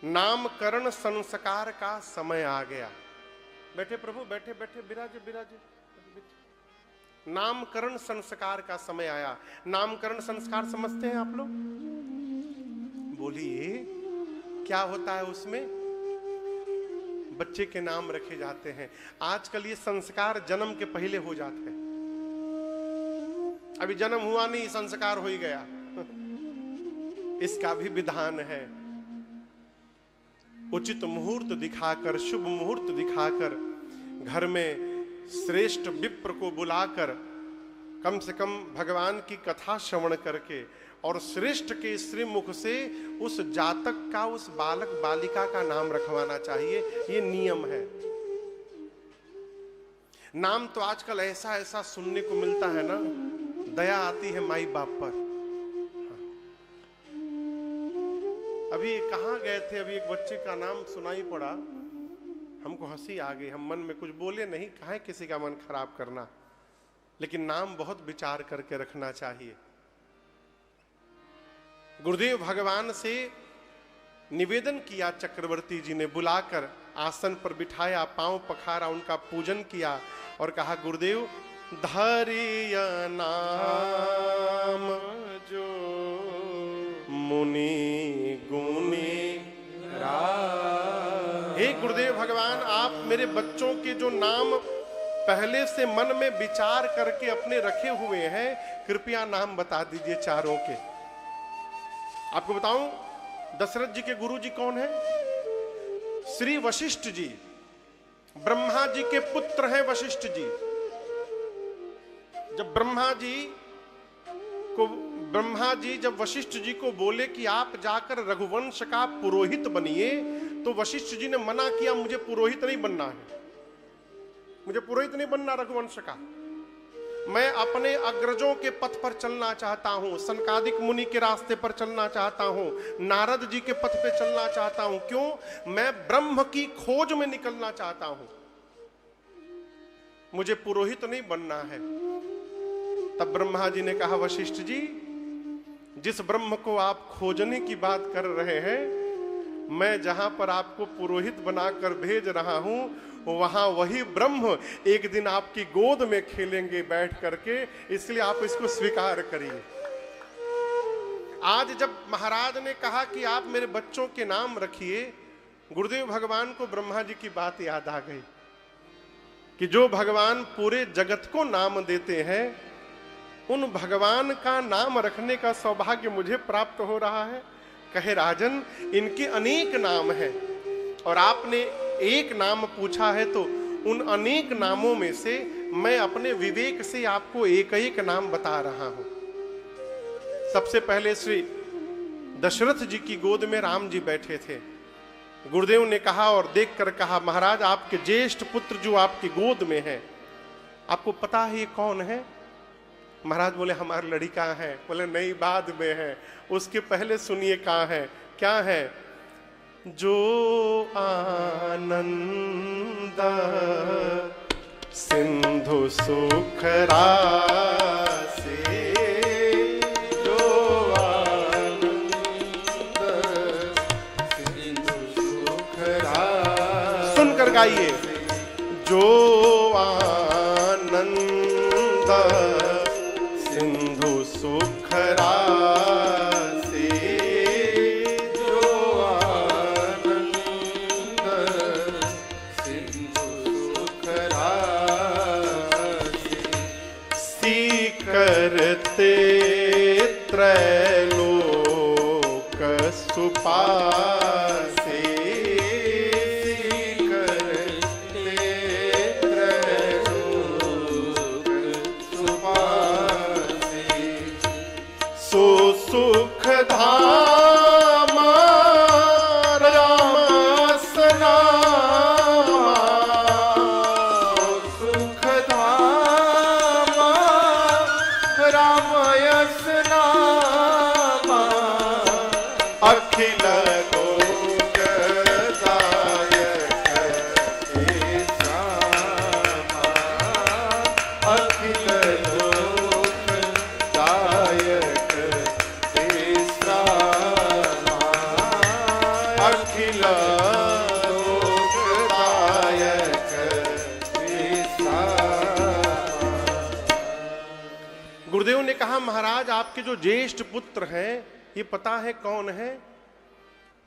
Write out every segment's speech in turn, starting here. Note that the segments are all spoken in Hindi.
नामकरण संस्कार का समय आ गया। बैठे प्रभु, बैठे बैठे, बिराजे बिराजे। नामकरण संस्कार का समय आया। नामकरण संस्कार समझते हैं आप लोग? बोलिए, क्या होता है उसमें? बच्चे के नाम रखे जाते हैं। आजकल ये संस्कार जन्म के पहले हो जाते हैं। अभी जन्म हुआ नहीं, संस्कार हो ही गया। इसका भी विधान है। उचित मुहूर्त दिखाकर, शुभ मुहूर्त दिखाकर, घर में श्रेष्ठ विप्र को बुलाकर, कम से कम भगवान की कथा श्रवण करके और श्रेष्ठ के श्रीमुख से उस जातक का, उस बालक बालिका का नाम रखवाना चाहिए। ये नियम है। नाम तो आजकल ऐसा ऐसा सुनने को मिलता है ना, दया आती है माई बाप पर। अभी कहाँ गए थे, अभी एक बच्चे का नाम सुनाई पड़ा, हमको हंसी आ गई। हम मन में कुछ बोले नहीं, कहाँ किसी का मन खराब करना, लेकिन नाम बहुत विचार करके रखना चाहिए। गुरुदेव भगवान से निवेदन किया, चक्रवर्ती जी ने बुलाकर आसन पर बिठाया, पांव पखारा, उनका पूजन किया और कहा, गुरुदेव धरिय नाम जो मुनि गुणी राम। हे गुरुदेव भगवान, आप मेरे बच्चों के जो नाम पहले से मन में विचार करके अपने रखे हुए हैं, कृपया नाम बता दीजिए चारों के। आपको बताऊं, दशरथ जी के गुरु जी कौन है? श्री वशिष्ठ जी। ब्रह्मा जी के पुत्र हैं वशिष्ठ जी। जब ब्रह्मा जी जब वशिष्ठ जी को बोले कि आप जाकर रघुवंश का पुरोहित बनिए, तो वशिष्ठ जी ने मना किया, मुझे पुरोहित नहीं बनना है, मुझे पुरोहित नहीं बनना रघुवंश का। मैं अपने अग्रजों के पथ पर चलना चाहता हूं, सनकादिक मुनि के रास्ते पर चलना चाहता हूं, नारद जी के पथ पे चलना चाहता हूं। क्यों? मैं ब्रह्म की खोज में निकलना चाहता हूं, मुझे पुरोहित नहीं बनना है। तब ब्रह्मा जी ने कहा, वशिष्ठ जी, जिस ब्रह्म को आप खोजने की बात कर रहे हैं, मैं जहां पर आपको पुरोहित बनाकर भेज रहा हूं, वहां वही ब्रह्म एक दिन आपकी गोद में खेलेंगे बैठ करके, इसलिए आप इसको स्वीकार करिए। आज जब महाराज ने कहा कि आप मेरे बच्चों के नाम रखिए, गुरुदेव भगवान को ब्रह्मा जी की बात याद आ गई कि जो भगवान पूरे जगत को नाम देते हैं, उन भगवान का नाम रखने का सौभाग्य मुझे प्राप्त हो रहा है। कहे, राजन, इनके अनेक नाम हैं और आपने एक नाम पूछा है, तो उन अनेक नामों में से मैं अपने विवेक से आपको एक एक नाम बता रहा हूं। सबसे पहले श्री दशरथ जी की गोद में राम जी बैठे थे। गुरुदेव ने कहा और देखकर कहा, महाराज, आपके ज्येष्ठ पुत्र जो आपकी गोद में है, आपको पता है ये कौन है? महाराज बोले, हमारे लड़का है। बोले, नहीं, बाद में है, उसके पहले सुनिए कहाँ है। क्या है? जो आनंद सिंधु सुख राशि, जो आनंद सिंधु सुख राशि। सुनकर गाइए, जो आनंद सिंधु सुख राशि, जो आनंद सिंधु सुख राशि, करते त्रैलोक सुपासे, करते त्रैलोक सुपासे, सो सुख धाम रामस नामा, सुख धाम रामयस नामा, अखिल लोक अखिल लोकदायक गुरुदेव ने कहा महाराज आपके जो ज्येष्ठ पुत्र हैं ये पता है कौन है?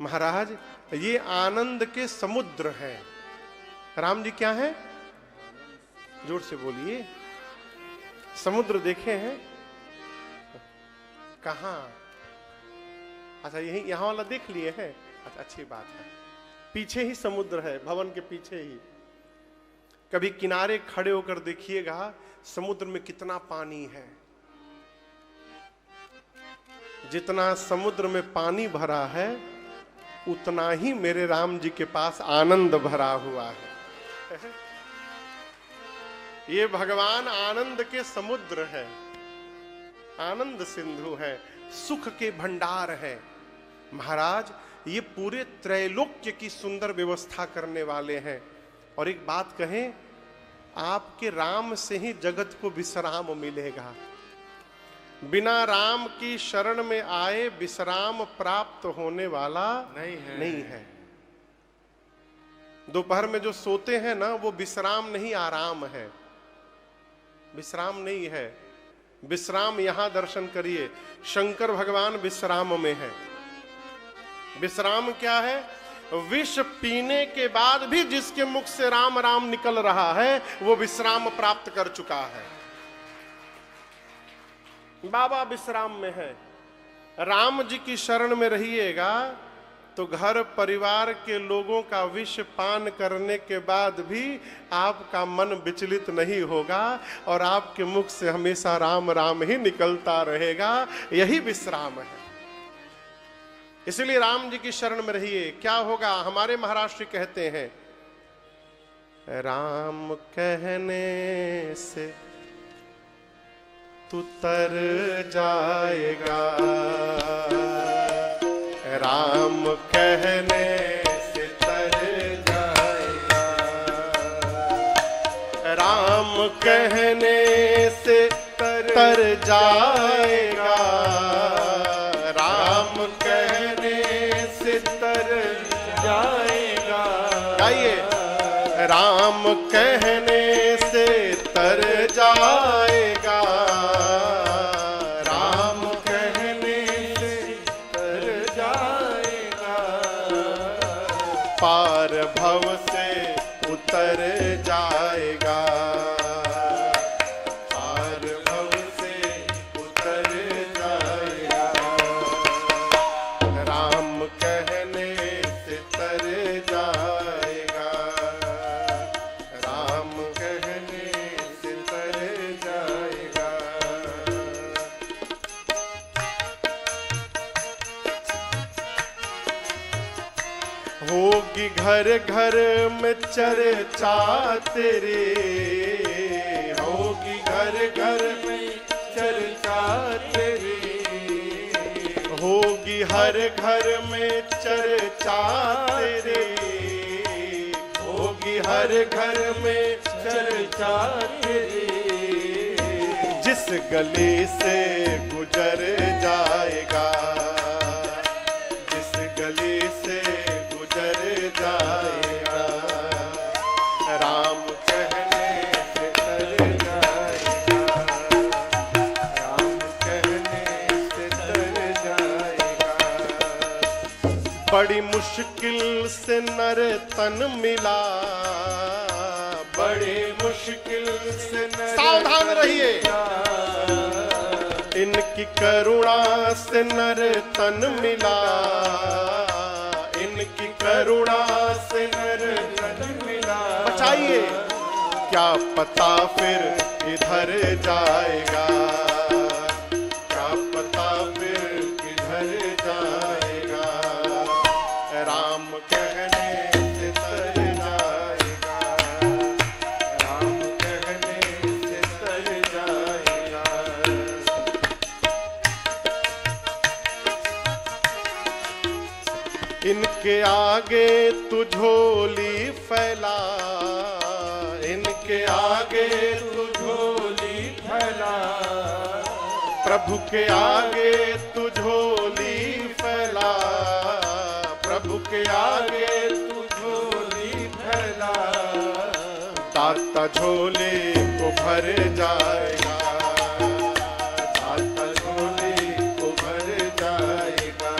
महाराज ये आनंद के समुद्र हैं। राम जी क्या है? जोर से बोलिए। समुद्र देखे हैं? कहां? अच्छा यही यहां वाला देख लिए हैं? अच्छा अच्छी बात है। पीछे ही समुद्र है, भवन के पीछे ही। कभी किनारे खड़े होकर देखिएगा समुद्र में कितना पानी है। जितना समुद्र में पानी भरा है उतना ही मेरे राम जी के पास आनंद भरा हुआ है। ये भगवान आनंद के समुद्र है, आनंद सिंधु है, सुख के भंडार है। महाराज ये पूरे त्रैलोक्य की सुंदर व्यवस्था करने वाले हैं। और एक बात कहें, आपके राम से ही जगत को विश्राम मिलेगा। बिना राम की शरण में आए विश्राम प्राप्त होने वाला नहीं है। दोपहर में जो सोते हैं ना वो विश्राम नहीं आराम है, विश्राम नहीं है। विश्राम यहां दर्शन करिए, शंकर भगवान विश्राम में है। विश्राम क्या है? विष पीने के बाद भी जिसके मुख से राम राम निकल रहा है वो विश्राम प्राप्त कर चुका है। बाबा विश्राम में है। राम जी की शरण में रहिएगा तो घर परिवार के लोगों का विष पान करने के बाद भी आपका मन विचलित नहीं होगा और आपके मुख से हमेशा राम राम ही निकलता रहेगा। यही विश्राम है। इसलिए राम जी की शरण में रहिए। क्या होगा? हमारे महाराष्ट्र कहते हैं, राम कहने से तू तर जाएगा, राम कहने से तर जाएगा, राम कहने से तर जाएगा, राम कहने से तर जाएगा। गाइए, राम कहने से तर जाएगा, राम कहने से तर जाएगा, पार भव से उतर जाएगा, पार भव से उतर जाएगा, राम कहने से तर जाएगा, राम कहने से तर जाएगा। होगी घर घर में चर्चा तेरी, होगी घर घर में चर्चा तेरी, होगी हर घर में चर्चा तेरी, होगी हर घर में चर्चा तेरी। जिस गली से गुजर जाएगा, जिस गली से गुजर जाएगा, राम कहने से तर जाएगा, राम कहने से तर जाएगा। बड़ी मुश्किल से नर तन मिला, बड़ी मुश्किल से नर, सावधान रहिए, इनकी करुणा से नर तन मिला, इनकी करुणा से नर तन मिला। बचाइए, क्या पता फिर इधर जाएगा, क्या पता फिर किधर जाएगा, राम कहने से तर जाएगा, राम कहने से तर जाएगा। इनके आगे तू झोली फैला, इनके आगे तू झोली फैला, प्रभु के आगे तू झोली फैला, प्रभु के आगे तू झोली फैला, दाता झोले को भर जाएगा, दाता झोले को भर जाएगा।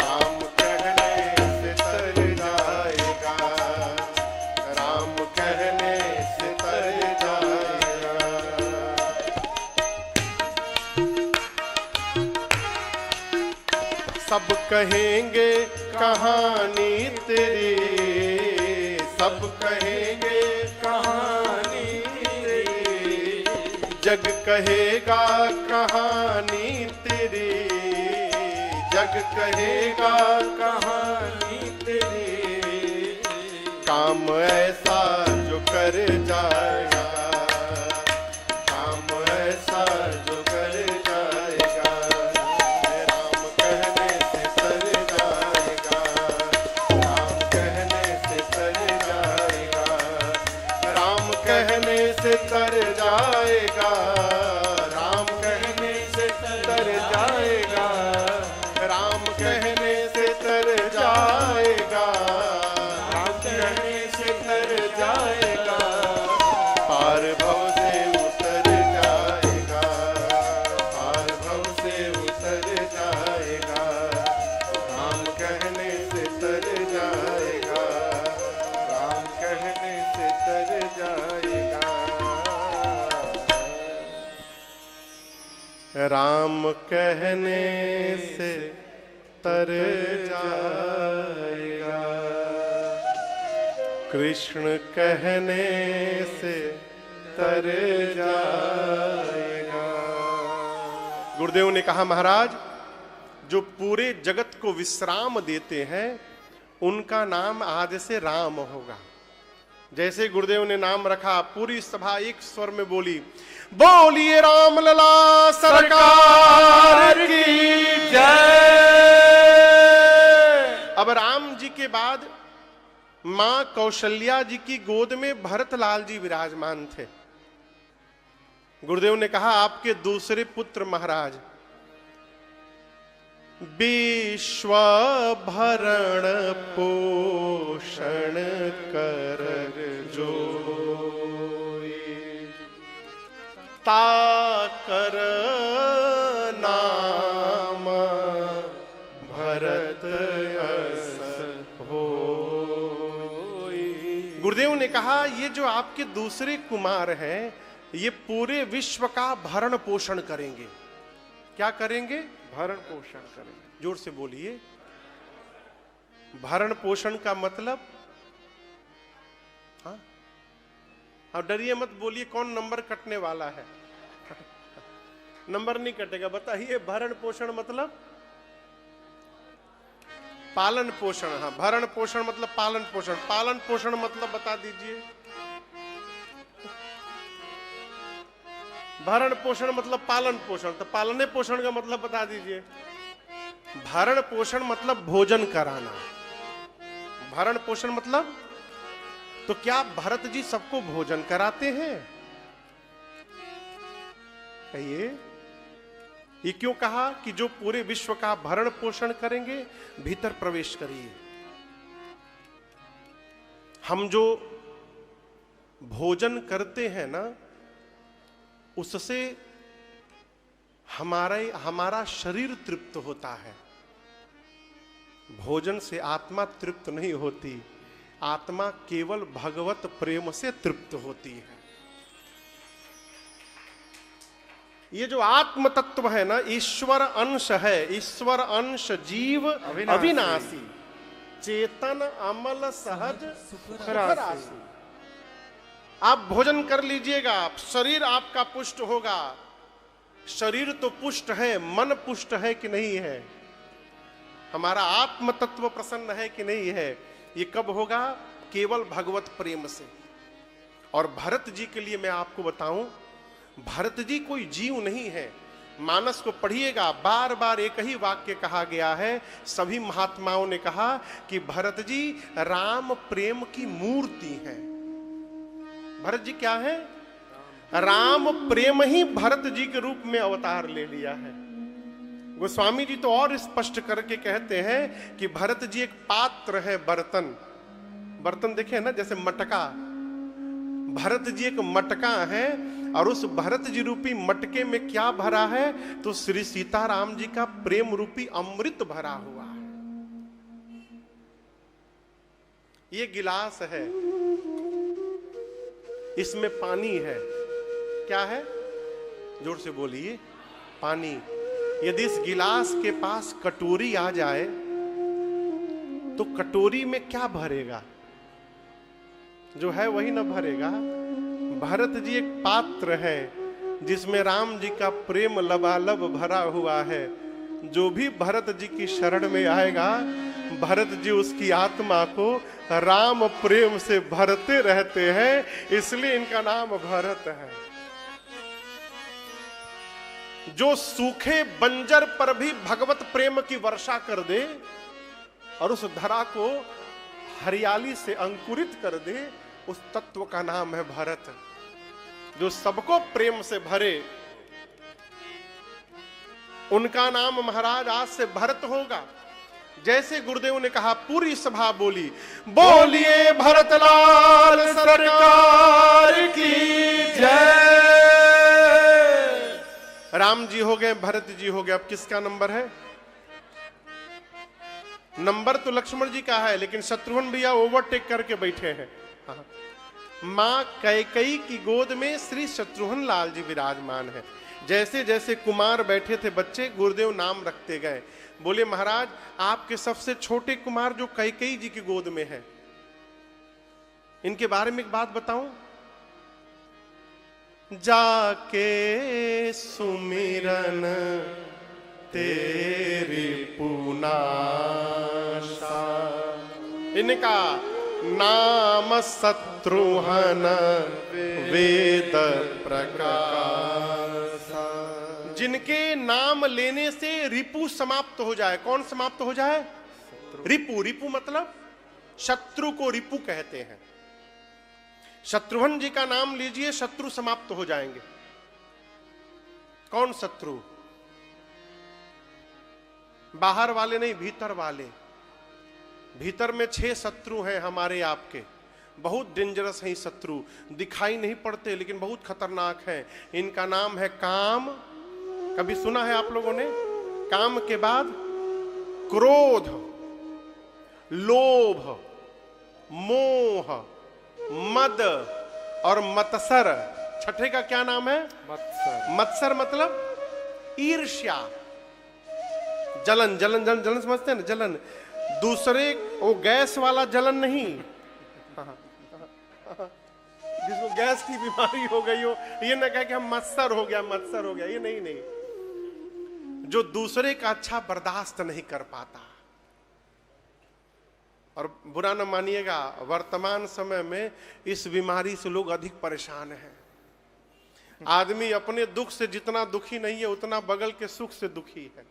राम कहने से तर जाएगा, राम कहने से तर जाएगा। सब कहेंगे कहानी तेरी, सब कहेंगे कहानी तेरी, जग कहेगा कहानी तेरी, जग कहेगा कहानी तेरी। काम ऐसा जो कर जाएगा, काम ऐसा जो कर जाएगा। राम कहने से तर जाएगा, राम कहने से तर जाएगा, राम कहने से तर जाएगा, राम कहने से तर जाएगा, राम कहने से तर जाएगा, राम कहने से तर जाएगा। पार भव से उतर जाएगा, पार भव से उतर जाएगा, राम कहने से तर जाएगा, राम कहने से तर जाएगा। राम कहने से तर जाएगा, कृष्ण कहने से तर जाएगा। गुरुदेव ने कहा, महाराज जो पूरे जगत को विश्राम देते हैं उनका नाम आज से राम होगा। जैसे गुरुदेव ने नाम रखा, पूरी सभा एक स्वर में बोली, बोलिए राम लला सरकार की जय। अब राम जी के बाद मां कौशल्या जी की गोद में भरतलाल जी विराजमान थे। गुरुदेव ने कहा, आपके दूसरे पुत्र महाराज विश्व भरण पोषण कर जोई, ताकर नाम भरत अस होई। गुरुदेव ने कहा, ये जो आपके दूसरे कुमार हैं ये पूरे विश्व का भरण पोषण करेंगे। क्या करेंगे? भरण पोषण करेंगे। जोर से बोलिए। भरण पोषण का मतलब, हाँ, अब डरिए मत, बोलिए कौन नंबर कटने वाला है। नंबर नहीं कटेगा। बताइए, भरण पोषण मतलब पालन पोषण। हाँ, भरण पोषण मतलब पालन पोषण। पालन पोषण मतलब बता दीजिए। भरण पोषण मतलब पालन पोषण, तो पालने पोषण का मतलब बता दीजिए। भरण पोषण मतलब भोजन कराना। भरण पोषण मतलब, तो क्या भरत जी सबको भोजन कराते हैं? कहिए, ये क्यों कहा कि जो पूरे विश्व का भरण पोषण करेंगे? भीतर प्रवेश करिए। हम जो भोजन करते हैं ना, उससे हमारा शरीर तृप्त होता है। भोजन से आत्मा तृप्त नहीं होती, आत्मा केवल भगवत प्रेम से तृप्त होती है। ये जो आत्म तत्व है ना, ईश्वर अंश है। ईश्वर अंश जीव अविनाशी, चेतन अमल सहज सुख राशि। आप भोजन कर लीजिएगा, शरीर आपका पुष्ट होगा। शरीर तो पुष्ट है, मन पुष्ट है कि नहीं है? हमारा आत्म तत्व प्रसन्न है कि नहीं है? ये कब होगा? केवल भगवत प्रेम से। और भरत जी के लिए मैं आपको बताऊं, भरत जी कोई जीव नहीं है। मानस को पढ़िएगा, बार बार एक ही वाक्य कहा गया है। सभी महात्माओं ने कहा कि भरत जी राम प्रेम की मूर्ति हैं। भरत जी क्या है? राम प्रेम ही भरत जी के रूप में अवतार ले लिया है। गोस्वामी जी तो और स्पष्ट करके कहते हैं कि भरत जी एक पात्र है, बर्तन। बर्तन देखे ना, जैसे मटका। भरत जी एक मटका है, और उस भरत जी रूपी मटके में क्या भरा है? तो श्री सीताराम जी का प्रेम रूपी अमृत भरा हुआ है। ये गिलास है, इसमें पानी है। क्या है? जोर से बोलिए। पानी। यदि इस गिलास के पास कटोरी आ जाए तो कटोरी में क्या भरेगा? जो है वही ना भरेगा। भरत जी एक पात्र है जिसमें राम जी का प्रेम लबालब भरा हुआ है। जो भी भरत जी की शरण में आएगा, भरत जी उसकी आत्मा को राम प्रेम से भरते रहते हैं, इसलिए इनका नाम भरत है। जो सूखे बंजर पर भी भगवत प्रेम की वर्षा कर दे और उस धरा को हरियाली से अंकुरित कर दे, उस तत्व का नाम है भरत। जो सबको प्रेम से भरे, उनका नाम महाराज आज से भरत होगा। जैसे गुरुदेव ने कहा, पूरी सभा बोली, बोलिए भरतलाल सरकार की जय। राम जी हो गए, भरत जी हो गए, अब किसका नंबर है? नंबर तो लक्ष्मण जी का है, लेकिन शत्रुघ्न भैया ओवरटेक करके बैठे हैं। हाँ। मां कैकेयी की गोद में श्री शत्रुघ्न लाल जी विराजमान है। जैसे जैसे कुमार बैठे थे बच्चे, गुरुदेव नाम रखते गए। बोले महाराज, आपके सबसे छोटे कुमार जो कैकेयी जी की गोद में है, इनके बारे में एक बात बताऊं। जाके सुमिरन तेरी पूनाशा, इनका नाम शत्रुघ्न वेद प्रकाश। जिनके नाम लेने से रिपु समाप्त हो जाए। कौन समाप्त हो जाए? रिपु। रिपु मतलब शत्रु को रिपु कहते हैं। शत्रुघ्न जी का नाम लीजिए, शत्रु समाप्त हो जाएंगे। कौन शत्रु? बाहर वाले नहीं, भीतर वाले। भीतर में 6 शत्रु हैं हमारे आपके, बहुत डेंजरस हैं शत्रु, दिखाई नहीं पड़ते लेकिन बहुत खतरनाक हैं। इनका नाम है काम। कभी सुना है आप लोगों ने? काम के बाद क्रोध, लोभ, मोह, मद और मत्सर। छठे का क्या नाम है? मत्सर। मत्सर मतलब ईर्ष्या, जलन। जलन जलन जलन समझते हैं ना? जलन दूसरे, वो गैस वाला जलन नहीं, जिसको गैस की बीमारी हो गई हो, ये ना कहे कि हम मत्सर हो गया, मत्सर हो गया, ये नहीं। नहीं, जो दूसरे का अच्छा बर्दाश्त नहीं कर पाता। और बुरा न मानिएगा, वर्तमान समय में इस बीमारी से लोग अधिक परेशान हैं। आदमी अपने दुख से जितना दुखी नहीं है, उतना बगल के सुख से दुखी है।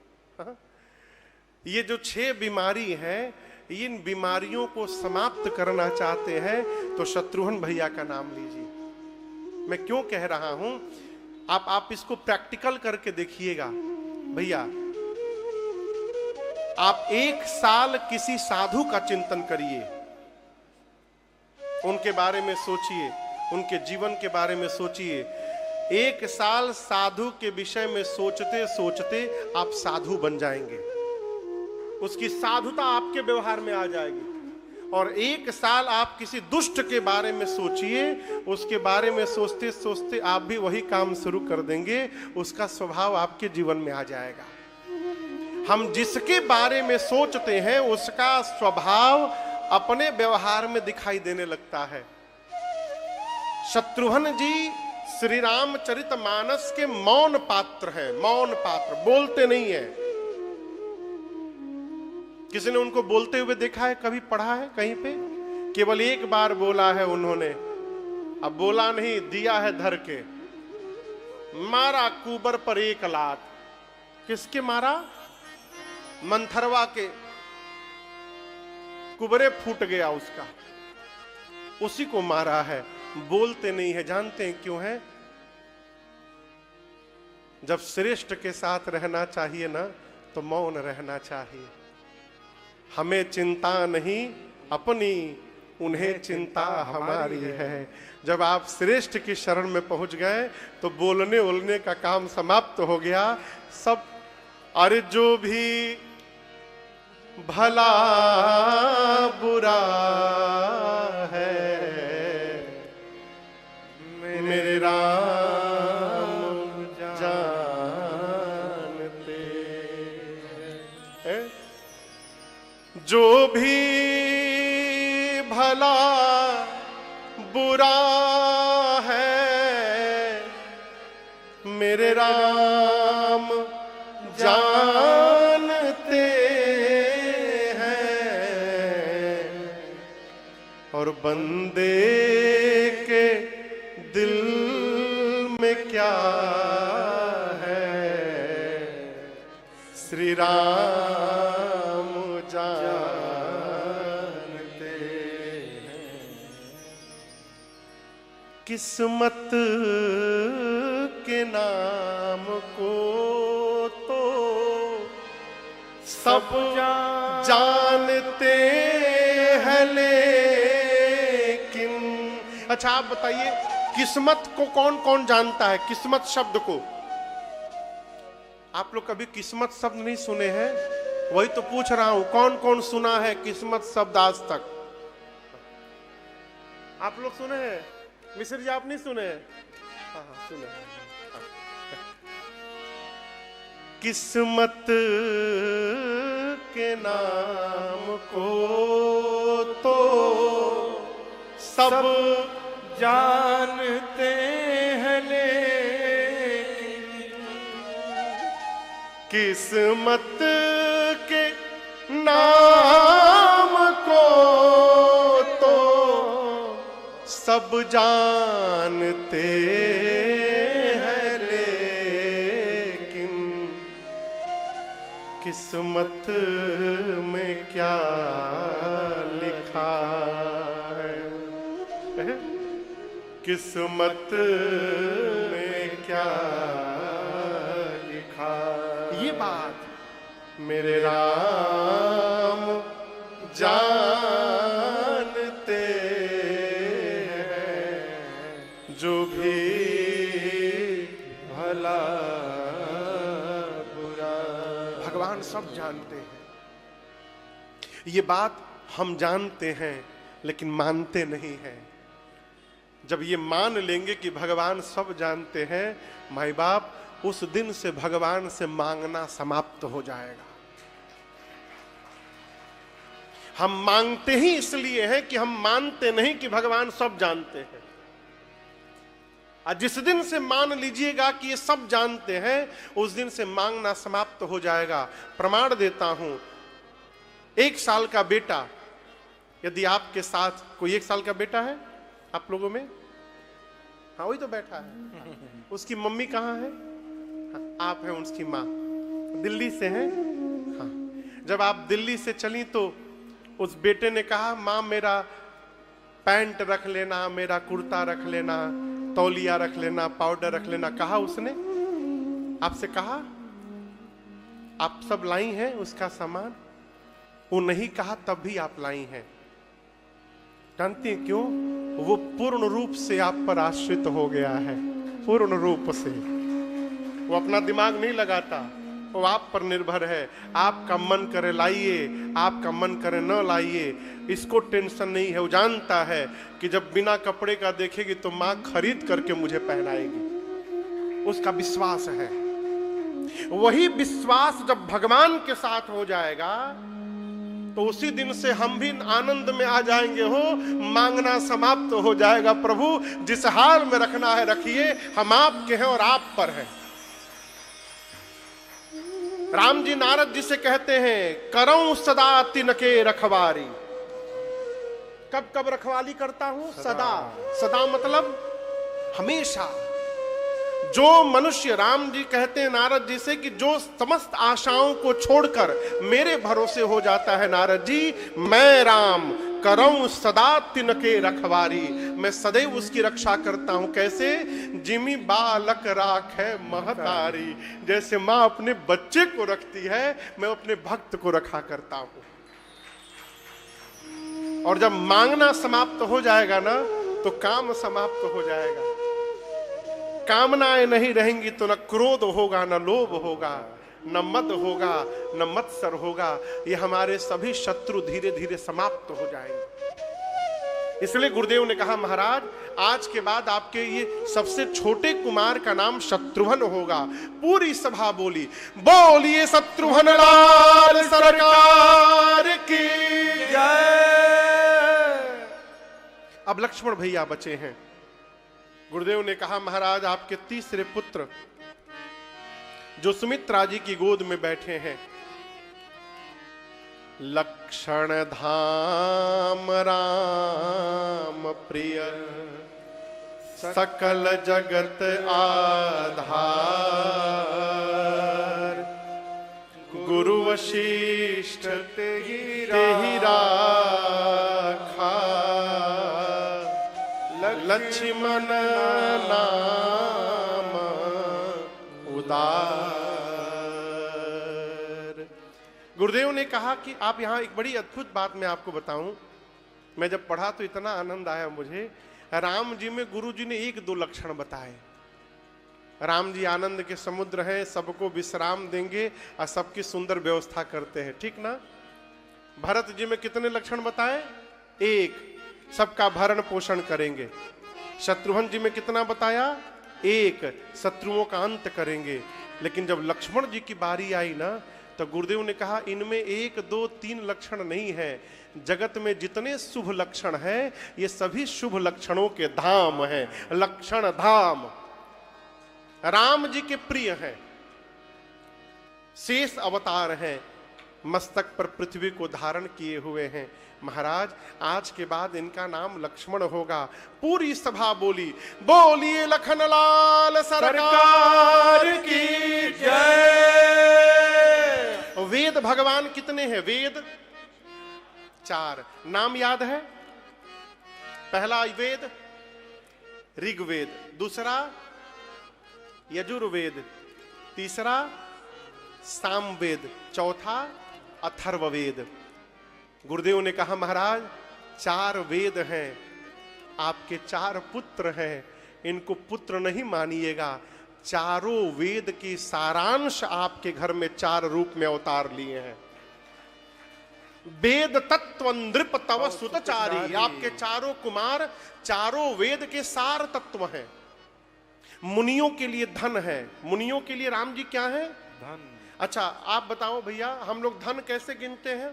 ये जो 6 बीमारी हैं, इन बीमारियों को समाप्त करना चाहते हैं तो शत्रुघ्न भैया का नाम लीजिए। मैं क्यों कह रहा हूं, आप इसको प्रैक्टिकल करके देखिएगा। भैया, आप 1 साल किसी साधु का चिंतन करिए, उनके बारे में सोचिए, उनके जीवन के बारे में सोचिए। 1 साल साधु के विषय में सोचते सोचते आप साधु बन जाएंगे, उसकी साधुता आपके व्यवहार में आ जाएगी। और 1 साल आप किसी दुष्ट के बारे में सोचिए, उसके बारे में सोचते सोचते आप भी वही काम शुरू कर देंगे, उसका स्वभाव आपके जीवन में आ जाएगा। हम जिसके बारे में सोचते हैं उसका स्वभाव अपने व्यवहार में दिखाई देने लगता है। शत्रुघ्न जी श्री रामचरितमानस के मौन पात्र हैं। मौन पात्र, बोलते नहीं है। किसी ने उनको बोलते हुए देखा है? कभी पढ़ा है कहीं पे? केवल 1 बार बोला है उन्होंने। अब बोला नहीं, दिया है धर के, मारा कुबर पर 1 लात। किसके मारा? मंथरवा के। कुबरे फूट गया उसका, उसी को मारा है। बोलते नहीं है। जानते हैं क्यों है? जब श्रेष्ठ के साथ रहना चाहिए ना, तो मौन रहना चाहिए। हमें चिंता नहीं अपनी, उन्हें चिंता हमारी है। जब आप श्रेष्ठ की शरण में पहुंच गए तो बोलने बोलने का काम समाप्त हो गया। सब अरे जो भी भला बुरा है मेरे राम जानते हैं। जो भी भला बुरा है मेरे राम जानते हैं। और बंदे के दिल में क्या है श्री राम जानते हैं। किस्मत के नाम को तो सब जानते हैं लेकिन। अच्छा आप बताइए किस्मत को कौन कौन जानता है? किस्मत शब्द को आप लोग कभी किस्मत शब्द नहीं सुने हैं? वही तो पूछ रहा हूं, कौन कौन सुना है किस्मत शब्द आज तक? आप लोग सुने हैं? मिश्र जी आप नहीं सुने हैं? हाँ हाँ सुने। किस्मत के नाम को तो सब जानते हैं लेकिन। किस्मत के नाम को तो सब जानते हैं लेकिन किस्मत में क्या लिखा है? किस्मत में क्या लिखा? ये बात मेरे राम जानते हैं। जो भी भला बुरा भगवान सब जानते हैं। ये बात हम जानते हैं लेकिन मानते नहीं हैं। जब ये मान लेंगे कि भगवान सब जानते हैं, माई बाप उस दिन से भगवान से मांगना समाप्त हो जाएगा। हम मांगते ही इसलिए हैं कि हम मानते नहीं कि भगवान सब जानते हैं। और जिस दिन से मान लीजिएगा कि ये सब जानते हैं, उस दिन से मांगना समाप्त हो जाएगा। प्रमाण देता हूं, 1 साल का बेटा, यदि आपके साथ कोई 1 साल का बेटा है आप लोगों में? हाँ वही तो बैठा है। उसकी मम्मी कहाँ है? हाँ, आप हैं उसकी माँ, दिल्ली से हैं। हाँ, जब आप दिल्ली से चली तो उस बेटे ने कहा माँ मेरा पैंट रख लेना, मेरा कुर्ता रख लेना, तौलिया रख लेना, पाउडर रख लेना। कहा उसने? आपसे कहा? आप सब लाई हैं उसका सामान? वो नहीं कहा तब भी आप लाई हैं। जानती हैं क्यों? वो पूर्ण रूप से आप पर आश्रित हो गया है। पूर्ण रूप से वो अपना दिमाग नहीं लगाता, वो आप पर निर्भर है। आपका मन करे लाइए, आपका मन करे न लाइए, इसको टेंशन नहीं है। वो जानता है कि जब बिना कपड़े का देखेगी तो माँ खरीद करके मुझे पहनाएगी। उसका विश्वास है। वही विश्वास जब भगवान के साथ हो जाएगा तो उसी दिन से हम भी आनंद में आ जाएंगे। हो मांगना समाप्त हो जाएगा। प्रभु जिस हाल में रखना है रखिए, हम आपके हैं और आप पर हैं। राम जी नारद जी से कहते हैं करऊं सदा तिनके रखवारी। कब कब रखवाली करता हूं? सदा। सदा मतलब हमेशा। जो मनुष्य, राम जी कहते हैं नारद जी से कि जो समस्त आशाओं को छोड़कर मेरे भरोसे हो जाता है नारद जी, मैं राम करऊं सदा तिनके रखवारी, मैं सदैव उसकी रक्षा करता हूं। कैसे? जिमी बालक राखे महतारी, जैसे मां अपने बच्चे को रखती है, मैं अपने भक्त को रखा करता हूं। और जब मांगना समाप्त हो जाएगा ना, तो काम समाप्त हो जाएगा। कामनाएं नहीं रहेंगी तो न क्रोध होगा, न लोभ होगा, न मद होगा, न मत्सर होगा। ये हमारे सभी शत्रु धीरे धीरे समाप्त हो जाएंगे। इसलिए गुरुदेव ने कहा, महाराज आज के बाद आपके ये सबसे छोटे कुमार का नाम शत्रुघ्न होगा। पूरी सभा बोली, बोलिए शत्रुघ्न लाल सरकार की जय। अब लक्ष्मण भैया बचे हैं। गुरुदेव ने कहा, महाराज आपके तीसरे पुत्र जो सुमित्रा जी की गोद में बैठे हैं, लक्षण धाम राम प्रिय सकल जगत आधार, गुरु वशिष्ठ तेहि राखा, लक्ष्मण नाम उदार। गुरुदेव ने कहा कि आप यहां एक बड़ी अद्भुत बात मैं आपको बताऊं। मैं जब पढ़ा तो इतना आनंद आया मुझे। राम जी में गुरु जी ने एक दो लक्षण बताए। राम जी आनंद के समुद्र हैं, सबको विश्राम देंगे और सबकी सुंदर व्यवस्था करते हैं, ठीक ना। भरत जी में कितने लक्षण बताए? एक, सबका भरण पोषण करेंगे। शत्रुघ्न जी में कितना बताया? एक, शत्रुओं का अंत करेंगे। लेकिन जब लक्ष्मण जी की बारी आई ना, तो गुरुदेव ने कहा इनमें एक दो तीन लक्षण नहीं है। जगत में जितने शुभ लक्षण हैं, ये सभी शुभ लक्षणों के धाम हैं, लक्षण धाम। राम जी के प्रिय हैं, शेष अवतार हैं, मस्तक पर पृथ्वी को धारण किए हुए हैं। महाराज आज के बाद इनका नाम लक्ष्मण होगा। पूरी सभा बोली, बोलिए लखन लाल सरकार की जय। वेद भगवान कितने हैं? वेद 4। नाम याद है? पहला वेद ऋग्वेद, दूसरा यजुर्वेद, तीसरा सामवेद, चौथा अथर्ववेद। गुरुदेव ने कहा, महाराज 4 वेद हैं, आपके 4 पुत्र हैं, इनको पुत्र नहीं मानिएगा। चारों वेद के सारांश आपके घर में 4 रूप में अवतार लिए हैं। वेद तत्व नृप तव सुतचारी, आपके चारों कुमार चारों वेद के सार तत्व हैं। मुनियों के लिए धन है। मुनियों के लिए राम जी क्या है? धन। अच्छा आप बताओ भैया, हम लोग धन कैसे गिनते हैं?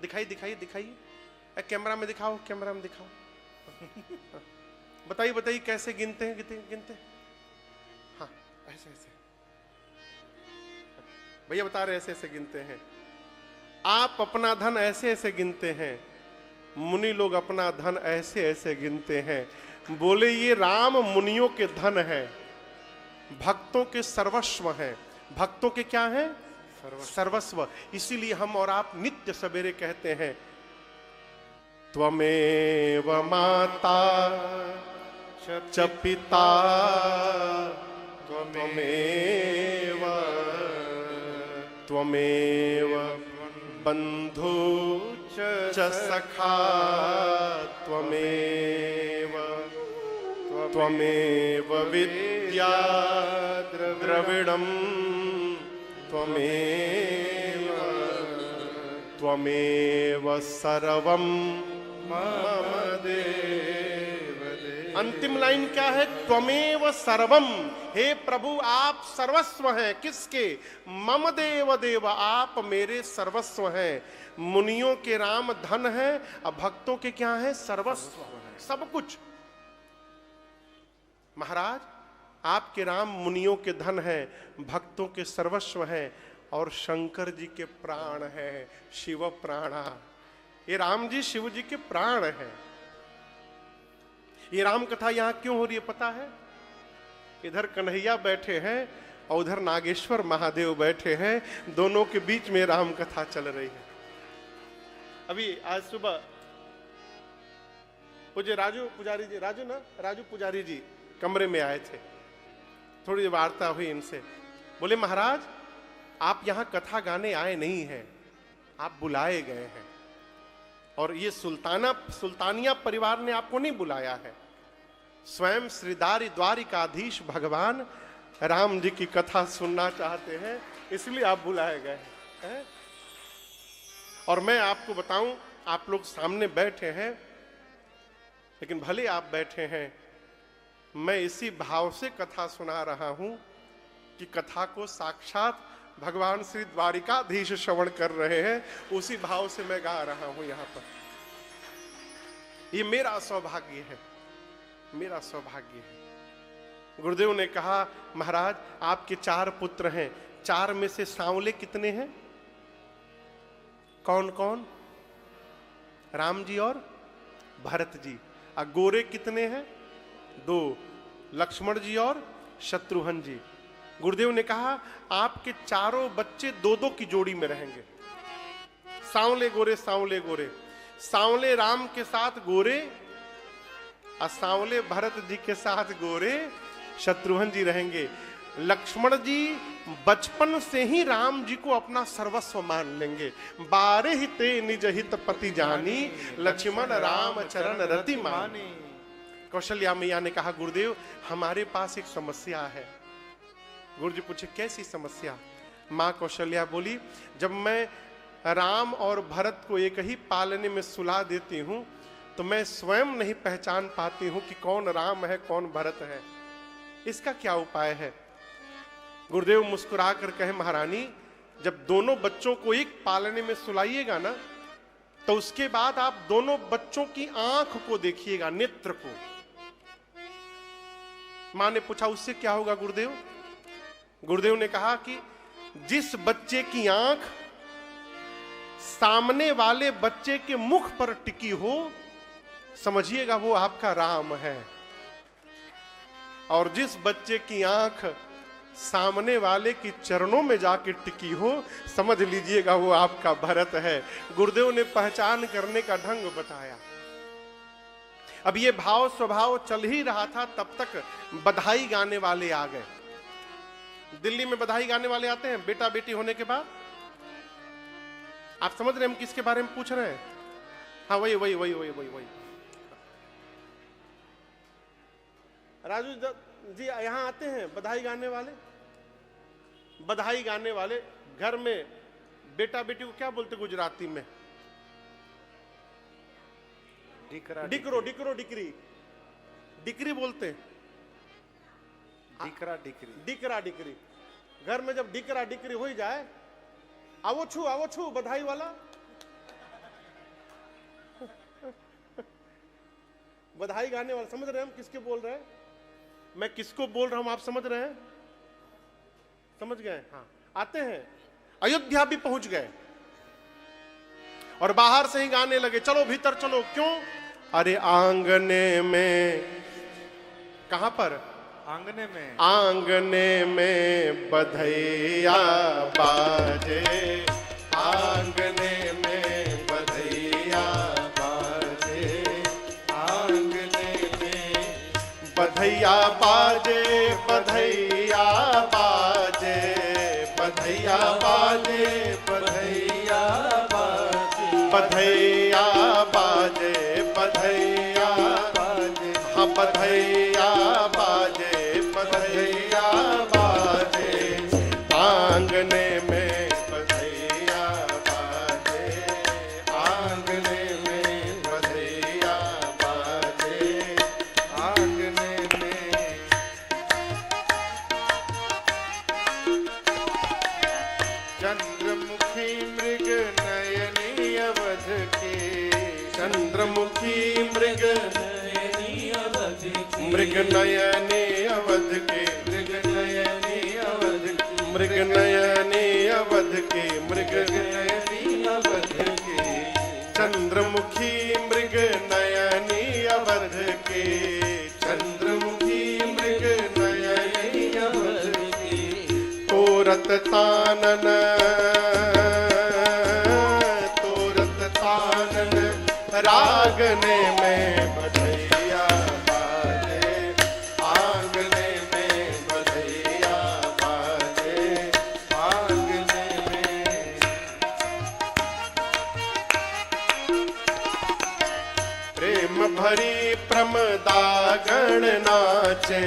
दिखाइए दिखाइए दिखाइए, कैमरा में दिखाओ, कैमरा में दिखाओ। बताइए बताइए कैसे गिनते हैं? गिनते हाँ ऐसे ऐसे भैया बता रहे, ऐसे ऐसे गिनते हैं। आप अपना धन ऐसे ऐसे गिनते हैं, मुनि लोग अपना धन ऐसे ऐसे गिनते हैं। बोले ये राम मुनियों के धन है, भक्तों के सर्वस्व हैं। भक्तों के क्या हैं? सर्वस्व। इसीलिए हम और आप नित्य सवेरे कहते हैं, त्वमेव माता च पिता त्वमेव बंधु च सखा त्वमेव विद्या द्रविणं त्वमेव सर्वं मम देव। अंतिम लाइन क्या है? त्वमेव सर्वम। हे प्रभु आप सर्वस्व हैं। किसके? मम देव देव, आप मेरे सर्वस्व हैं। मुनियों के राम धन है, अब भक्तों के क्या है? सर्वस्व है, सब कुछ। महाराज आपके राम मुनियों के धन है, भक्तों के सर्वस्व हैं, और शंकर जी के प्राण है, शिव प्राणा। ये राम जी शिव जी के प्राण हैं। ये राम कथा यहां क्यों हो रही है पता है? इधर कन्हैया बैठे हैं और उधर नागेश्वर महादेव बैठे हैं, दोनों के बीच में राम कथा चल रही है। अभी आज सुबह मुझे राजू पुजारी जी कमरे में आए थे, थोड़ी वार्ता हुई इनसे। बोले महाराज आप यहां कथा गाने आए नहीं हैं, आप बुलाए गए हैं, और ये सुल्तानिया परिवार ने आपको नहीं बुलाया है, स्वयं श्रीदारी द्वारिकाधीश भगवान राम जी की कथा सुनना चाहते हैं, इसलिए आप बुलाए गए हैं। और मैं आपको बताऊं, आप लोग सामने बैठे हैं, लेकिन भले आप बैठे हैं, मैं इसी भाव से कथा सुना रहा हूं कि कथा को साक्षात भगवान श्री द्वारिकाधीश श्रवण कर रहे हैं, उसी भाव से मैं गा रहा हूं यहां पर। ये मेरा सौभाग्य है, मेरा सौभाग्य है। गुरुदेव ने कहा महाराज आपके 4 पुत्र हैं, 4 में से सांवले कितने हैं? कौन कौन? राम जी और भरत जी। और गोरे कितने हैं? 2, लक्ष्मण जी और शत्रुघ्न जी। गुरुदेव ने कहा आपके चारों बच्चे 2-2 की जोड़ी में रहेंगे, सांवले गोरे सांवले गोरे। सांवले राम के साथ गोरे और सांवले भरत जी के साथ गोरे शत्रुघ्न जी रहेंगे। लक्ष्मण जी बचपन से ही राम जी को अपना सर्वस्व मान लेंगे। 12 ही ते निज हित पति जानी, लक्ष्मण राम चरण रति मानी। कौशल्या मैया ने कहा गुरुदेव हमारे पास एक समस्या है। गुरु जी पूछे कैसी समस्या? माँ कौशल्या बोली जब मैं राम और भरत को एक ही पालने में सुला देती हूं तो मैं स्वयं नहीं पहचान पाती हूं कि कौन राम है कौन भरत है, इसका क्या उपाय है? गुरुदेव मुस्कुरा कर कहे महारानी जब दोनों बच्चों को एक पालने में सुलाइएगा ना तो उसके बाद आप दोनों बच्चों की आंख को देखिएगा, नेत्र को। मां ने पूछा उससे क्या होगा गुरुदेव? गुरुदेव ने कहा कि जिस बच्चे की आंख सामने वाले बच्चे के मुख पर टिकी हो समझिएगा वो आपका राम है, और जिस बच्चे की आंख सामने वाले की चरणों में जाके टिकी हो समझ लीजिएगा वो आपका भरत है। गुरुदेव ने पहचान करने का ढंग बताया। अब ये भाव स्वभाव चल ही रहा था, तब तक बधाई गाने वाले आ गए। दिल्ली में बधाई गाने वाले आते हैं बेटा बेटी होने के बाद। आप समझ रहे हैं हम किसके बारे में पूछ रहे हैं? हाँ वही वही वही वही वही वही राजू जी यहां आते हैं बधाई गाने वाले। बधाई गाने वाले घर में बेटा बेटी को क्या बोलते गुजराती में? डिकरो डिकरो डिकरी डिकरी बोलते हैं। डिकरा डिकरी डिकरा डिकरी। घर में जब डिकरा डिकरी हो ही जाए आवो छू बधाई वाला बधाई गाने वाला। समझ रहे हैं हम किसके बोल रहे हैं? मैं किसको बोल रहा हूं आप समझ रहे हैं? समझ गए? हाँ आते हैं। अयोध्या भी पहुंच गए और बाहर से ही गाने लगे चलो भीतर चलो। क्यों? अरे आंगने में। कहां पर? आंगने में। आंगने में बधैया बाजे, आंगने में बधैया बाजे, आंगने में बधैया बाजे, बधैया बाजे, बधैया बाजे, बधैया बाजे, बधैया बाजे, बधैया बाजे, हाँ बधैया बाजे, बधैया बाजे, आंगने में बधैया बाजे, आंगने में बधैया बाजे, आंगने में। चंद्रमुखी मृग नयनी अवध के, चंद्रमुखी मृग नयनी अवध के, मृग नयनी अवध के, मृग नयनी अवध के, मृग नयनी अवध के, मृग नयनी अवध के, चंद्रमुखी मृग नयनी अवध के, चंद्रमुखी मृग नयनी अवध के, तोरत तानन, तोरत तानन, आंगने में बधैया बाजे, आंगने में बधैया बाजे, आंगने में। प्रेम भरी प्रमदा गण नाचे,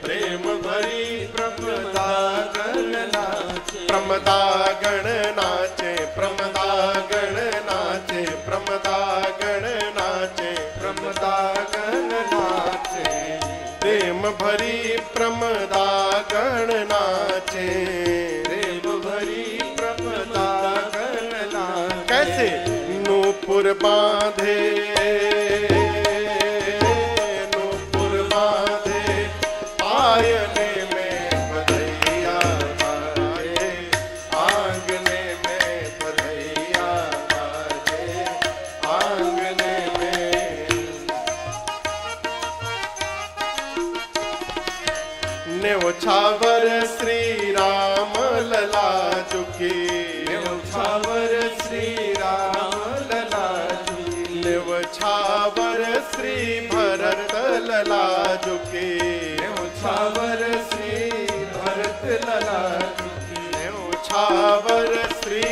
प्रेम भरी प्रमदा गण नाचे, प्रमदा गण नाचे, प्रमदा गण नाचे, प्रमदा गण नाचे, प्रमदा गण नाचे। प्रेम भरी प्रमदा गण नाचे, प्रेम भरी प्रमदा गण नाचे। कैसे? नूपुर बांधे, नूपुर बांधे आयने में बधैया बाजे, आंगने में बधैया बाजे, आंगने में। न्योछावर श्री राम लला चुकी, न्योछावर श्री राम लला चुकी, न्योछावर श्री भरत लला चुकी, न्योछावर श्री भरत लला चुकी, न्योछावर श्री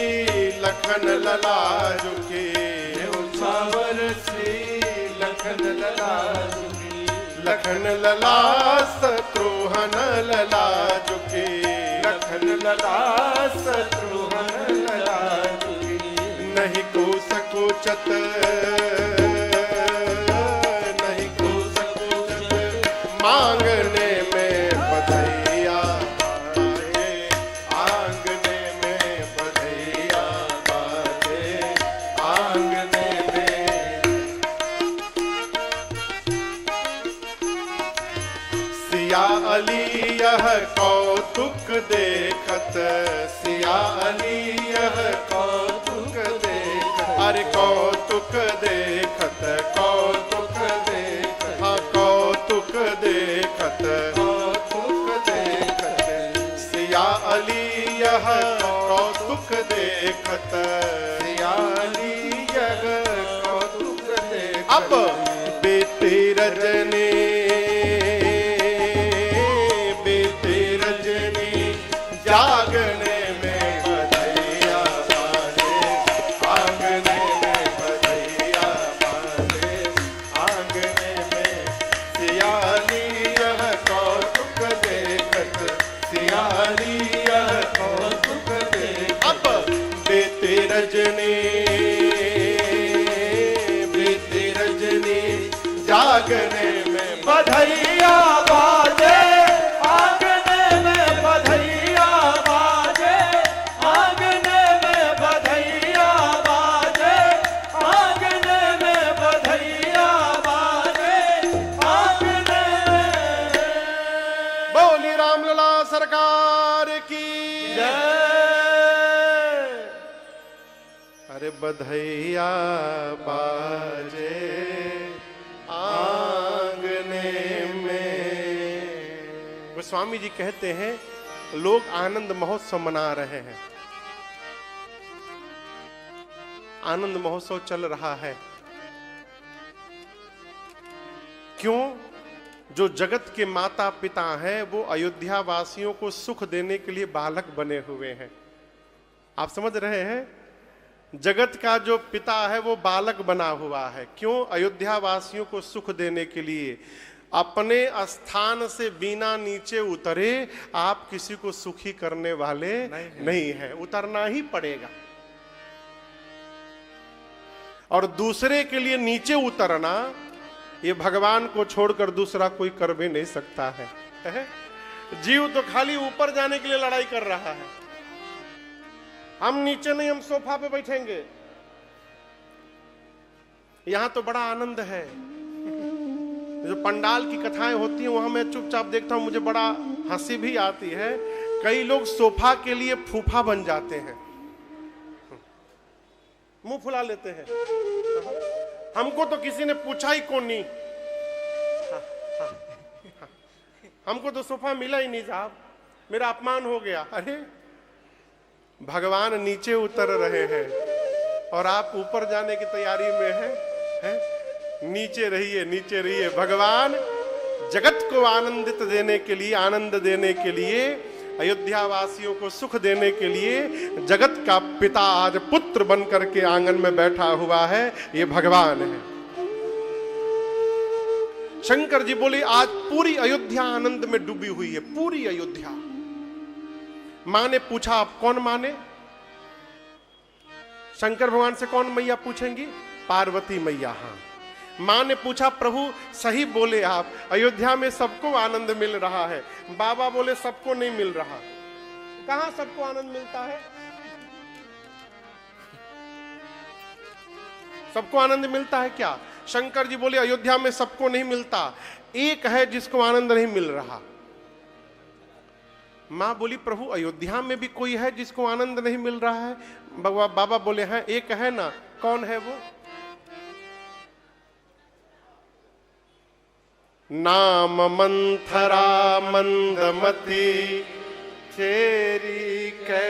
लखन लला चुकी, न्योछावर श्री लखन लला चुकी, लखन लला शत्रुघ्न लला चुकी, लखन लला शत्रुघ्न लला चुकी। नहीं को सकोचत, नहीं को सकोचत मांगने में बधैया बाजे, आंगने में बधैया बाजे, आंगने में। सिया अली यह कौतुक देखत, सिया अली यह कौतुक देखत, अरे कौतुक देखत, कौतुक देखत, हाँ कौतुक देखत, कौतुक देखत। सिया अली यह कौतुक देखत, सिया अली यह कौतुक देखत। अब बीती रजनी, जागने में बधैया बाजे, आंगने में बधैया बाजे, आंगने में। सियाली यह कौतुक देखत, सियाली यह कौतुक देखत। अब बीती रजनी, बीती रजनी जागने में बधैया बाजे, सरकार की जय। अरे बधैया बाजे आंगने में। गोस्वामी जी कहते हैं लोग आनंद महोत्सव मना रहे हैं, आनंद महोत्सव चल रहा है। क्यों? जो जगत के माता पिता हैं वो अयोध्या वासियों को सुख देने के लिए बालक बने हुए हैं। आप समझ रहे हैं? जगत का जो पिता है वो बालक बना हुआ है। क्यों? अयोध्या वासियों को सुख देने के लिए। अपने स्थान से बिना नीचे उतरे आप किसी को सुखी करने वाले नहीं हैं, उतरना ही पड़ेगा। और दूसरे के लिए नीचे उतरना ये भगवान को छोड़कर दूसरा कोई कर भी नहीं सकता है। जीव तो खाली ऊपर जाने के लिए लड़ाई कर रहा है। हम नीचे नहीं, हम सोफा पे बैठेंगे। यहां तो बड़ा आनंद है। जो पंडाल की कथाएं होती हैं वहां मैं चुपचाप देखता हूं, मुझे बड़ा हंसी भी आती है। कई लोग सोफा के लिए फूफा बन जाते हैं, मुंह फुला लेते हैं। हमको तो किसी ने पूछा ही कौन नहीं, हमको तो सोफा मिला ही नहीं साहब, मेरा अपमान हो गया। अरे भगवान नीचे उतर रहे हैं और आप ऊपर जाने की तैयारी में हैं। है? नीचे रहिए, नीचे रहिए। भगवान जगत को आनंदित देने के लिए, आनंद देने के लिए, अयोध्या वासियों को सुख देने के लिए जगत का पिता आज पुत्र बन करके आंगन में बैठा हुआ है, ये भगवान है। शंकर जी बोले आज पूरी अयोध्या आनंद में डूबी हुई है, पूरी अयोध्या। मां ने पूछा आप कौन माने? शंकर भगवान से कौन मैया पूछेंगी? पार्वती मैया। हाँ। मां ने पूछा प्रभु सही बोले आप, अयोध्या में सबको आनंद मिल रहा है। बाबा बोले सबको नहीं मिल रहा। कहां सबको आनंद मिलता है? सबको आनंद मिलता है क्या? शंकर जी बोले अयोध्या में सबको नहीं मिलता, एक है जिसको आनंद नहीं मिल रहा। मां बोली प्रभु अयोध्या में भी कोई है जिसको आनंद नहीं मिल रहा है? बाबा बोले हैं एक है ना। कौन है वो? नाम मंथरा मंदमती चेरी कै